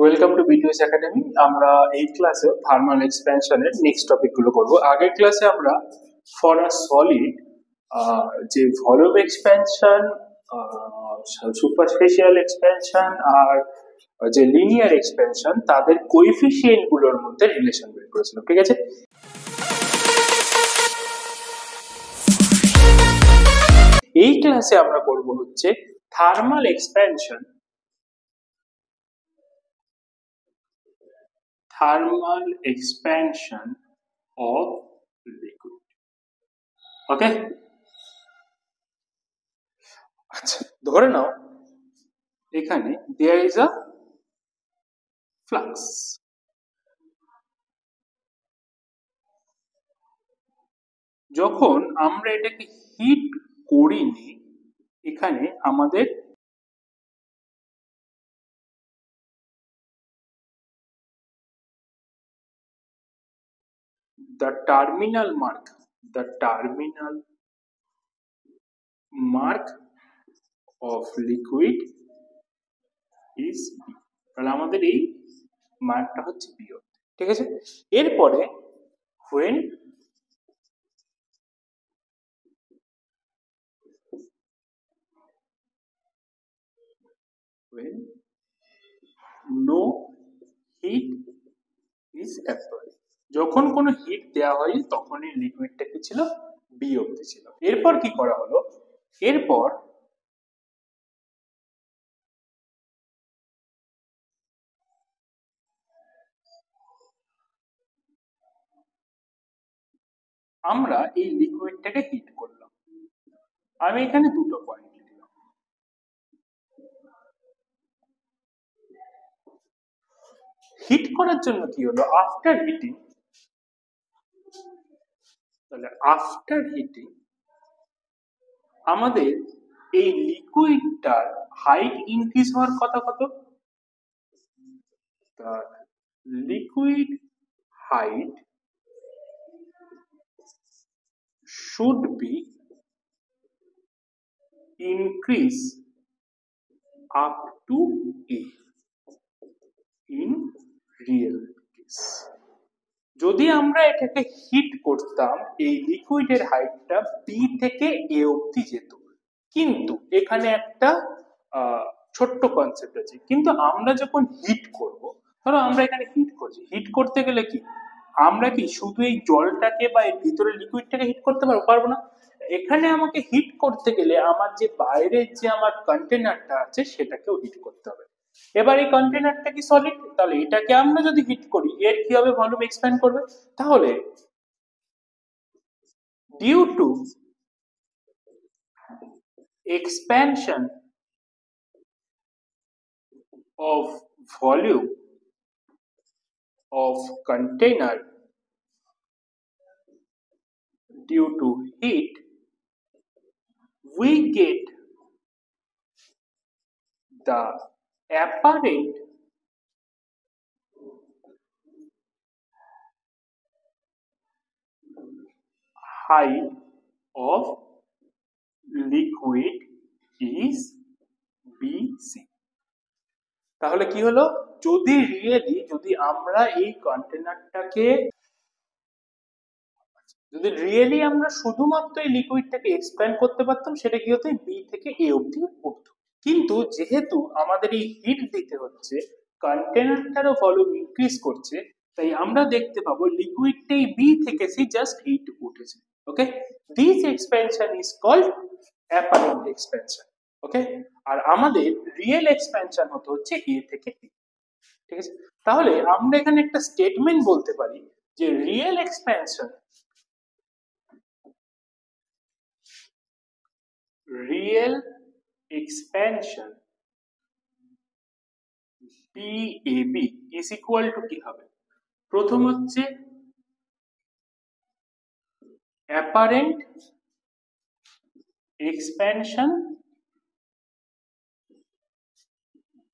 Welcome to BTS academy. আমরা এই ক্লাসে থার্মাল এক্সপ্যানশনের নেক্সট টপিকগুলো করব। আগের ক্লাসে আমরা ফর আ সলিড যে ভলিউম এক্সপ্যানশন, সুপারফিশিয়াল এক্সপ্যানশন আর যে লিনিয়ার এক্সপ্যানশন তাদের কোএফিসিয়েন্ট গুলোর মধ্যে রিলেশন বের করেছিলাম। ঠিক আছে, এই ক্লাসে আমরা করব হচ্ছে থার্মাল এক্সপ্যানশন of liquid. ওকে, আচ্ছা ধরে নাও এখানে there is a flux। যখন আমরা এটাকে হিট করিনি, এখানে আমাদের the terminal mark of liquid is B। তাহলে আমাদের এই মার্কটা হচ্ছে B। ঠিক আছে, এরপরে when no heat is applied, যখন কোনো হিট দেওয়া হয় তখনই লিকুইডটা কি ছিল, বি অবধি ছিল। এরপর কি করা হলো, এরপর আমরা এই লিকুইডটাকে হিট করলাম। আমি এখানে দুটো পয়েন্ট দিলাম। হিট করার জন্য কি হলো, আফটার হিটিং, তাহলে আফটার হিটিং আমাদের এই লিকুইডটার হাইট ইনক্রিজ হওয়ার কথা কত, liquid height should be increase up to A in real case। যদি আমরা এটাকে হিট করতাম এই লিকুইডের হাইটটা বি থেকে এ অবধি যেত, কিন্তু এখানে একটা ছোট্ট কনসেপ্ট আছে। কিন্তু আমরা যখন হিট করব, ধরো আমরা এখানে হিট করছি, হিট করতে গেলে কি আমরা কি শুধু এই জলটাকে বা এর ভিতরে লিকুইডটাকে হিট করতে পারবো না। এখানে আমাকে হিট করতে গেলে আমার যে বাইরের যে আমার কন্টেনারটা আছে সেটাকেও হিট করতে হবে। এবার এই কন্টেনারটা কি সলিড, তাহলে এটাকে আমরা যদি হিট করি এর কি হবে, ভলিউম এক্সপ্যান্ড করবে। তাহলে due to expansion of volume of container due to heat, we get the apparent height of liquid is BC। তাহলে কি হলো, যদি আমরা এই কন্টেনারটাকে আমরা শুধুমাত্র এই লিকুইডটাকে এক্সপ্যান্ড করতে পারতাম, সেটা কি হতো, বি থেকে এ অবধি উঠতো। কিন্তু যেহেতু আমাদের এই হিট দিতে হচ্ছে, কন্টেনারটারও ভলিউম ইনক্রিজ করছে, তাই আমরা দেখতে পাবো লিকুইডটাই বি থেকে সি জাস্ট এইটুকু উঠেছে। Okay, this expansion is called apparent expansion. Okay, আর আমাদের রিয়েল এক্সপ্যানশন হচ্ছে এ থেকে বি। ঠিক আছে, তাহলে আমরা এখানে একটা স্টেটমেন্ট বলতে পারি যে real expansion BAB is equal to কি হবে, প্রথম হচ্ছে apparent expansion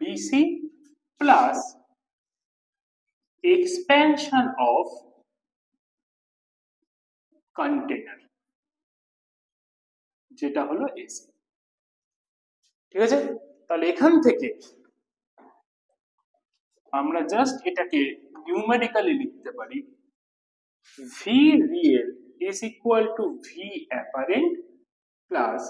BC plus expansion of container, যেটা হলো AC। ঠিক আছে, তাহলে এখান থেকে আমরা জাস্ট এটাকে নিউমেরিক্যালি লিখতে পারি V real is equal to V apparent plus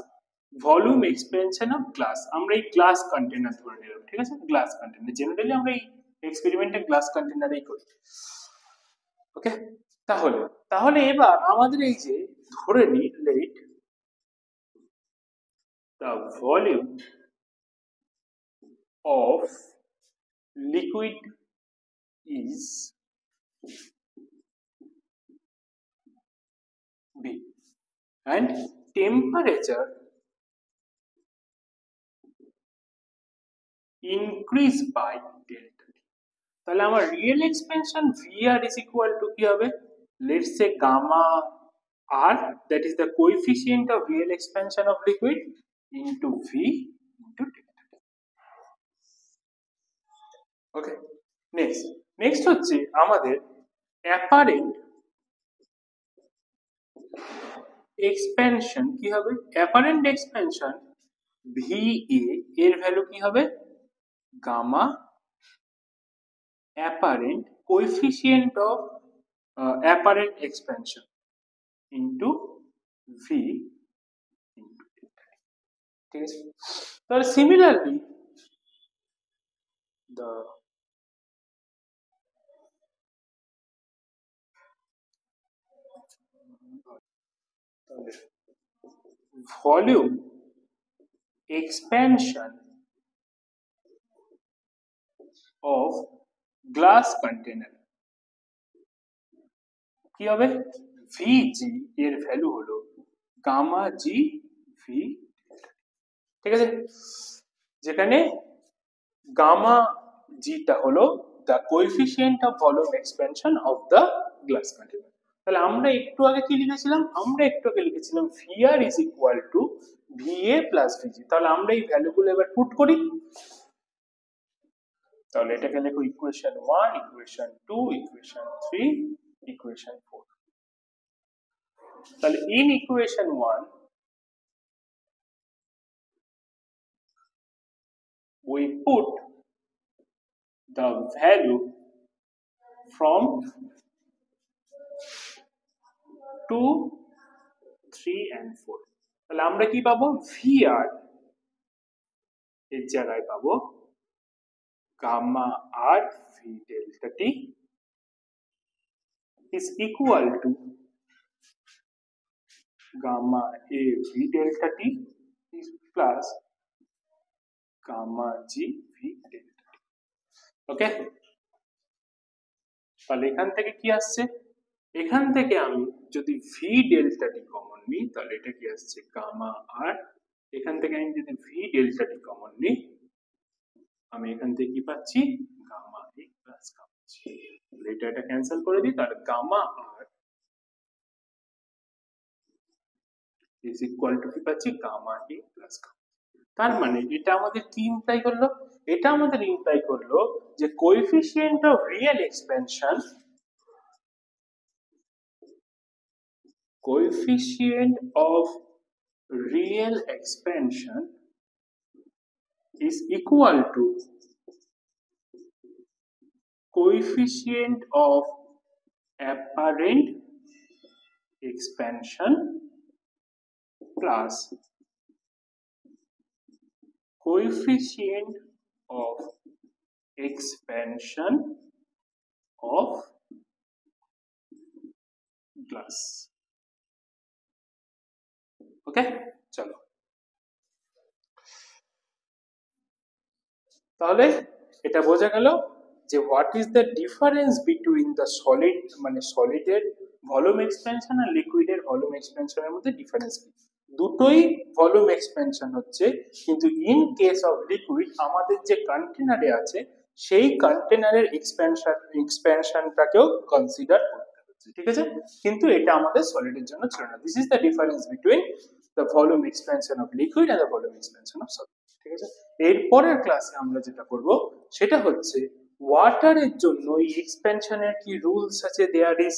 volume expansion of glass. আমরা এই গ্লাস কন্টেনার ধরে নিলাম, ঠিক আছে, গ্লাস কন্টেনার জেনারেলি আমরা এই এক্সপেরিমেন্টে গ্লাস কন্টেনারেই করি। ওকে, তাহলে তাহলে এবার আমাদের এই যে ধরে নি late the volume of liquid is V and temperature increase by delta T। তাহলে আমার real expansion VR is equal to কি হবে, let's say gamma R, that is the coefficient of real expansion of liquid, into V into delta T। Okay, next হচ্ছে আমাদের apparent expansion কি হবে, apparent expansion VA এর value কি হবে, gamma apparent coefficient of apparent expansion into V into delta T। ঠিক আছে, তাহলে similarly the volume expansion of glass container কি হবে, VG এর ভ্যালু হলো গামা জি ভি। ঠিক আছে, যেখানে গামা জিটা হলো the coefficient of volume expansion of the glass container। তাহলে আমরা একটু আগে কি লিখেছিলাম, আমরা একটু আগে লিখেছিলাম VR is equal to VA plus VG। তাহলে আমরা এই ভ্যালুগুলো এবার পুট করি, তাহলে এটাকে লিখো ইকুয়েশন 1, ইকুয়েশন 2, ইকুয়েশন 3, ইকুয়েশন 4। তাহলে in equation 1 we put the value from 2, 3 and 4। তাহলে আমরা কি পাবো, VR এর জায়গায় পাবো gamma R V delta T is equal to gamma A V delta T is plus gamma G V delta T। ওকে, তাহলে এখান থেকে কি আসছে, এখান থেকে আমি যদি V delta T কমন নিই তাহলে এটা কি আসছে গামা R, এখান থেকে আমি যদি V delta T কমন নিই আমি এখান থেকে কি পাচ্ছি gamma A plus gamma G। এটা ক্যান্সেল করে দিই, তাহলে gamma R is equal to কি পাচ্ছি গামা A প্লাস গামা। তার মানে এটা আমাদের কি ইমপ্লাই করলো, এটা আমাদের ইমপ্লাই করলো যে coefficient of real expansion, coefficient of real expansion is equal to coefficient of apparent expansion plus coefficient of expansion of glass। ওকে, চলো তাহলে এটা বোঝা গেল যে what is the difference between the solid মানে সলিডের ভলিউম এক্সপেনশন আর লিকুইডের volume এক্সপেনশনের মধ্যে difference কি। দুটোই ভলিউম এক্সপেনশন হচ্ছে, কিন্তু ইন কেস অফ লিকুইড আমাদের যে কন্টেনারে আছে সেই কন্টেনারের এক্সপেনশনটাকেও কনসিডার করতে হচ্ছে। ঠিক আছে, কিন্তু এটা আমাদের সলিডের জন্য ছিল না। This is the difference between the volume expansion of liquid and the volume expansion of solid. ঠিক আছে, এরপরের ক্লাসে আমরা যেটা করব সেটা হচ্ছে ওয়াটারের জন্য এই এক্সপেনশনের কি রুলস আছে, দেয়ার ইজ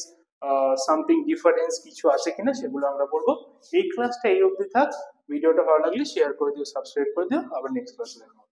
সামথিং ডিফারেন্স কিছু আছে কিনা সেগুলো আমরা পড়বো। এই ক্লাসটা এই অবধি থাক। ভিডিওটা ভালো লাগলে শেয়ার করে দিও, সাবস্ক্রাইব করে দিও, আবার নেক্সট ক্লাসে দেখা হবে।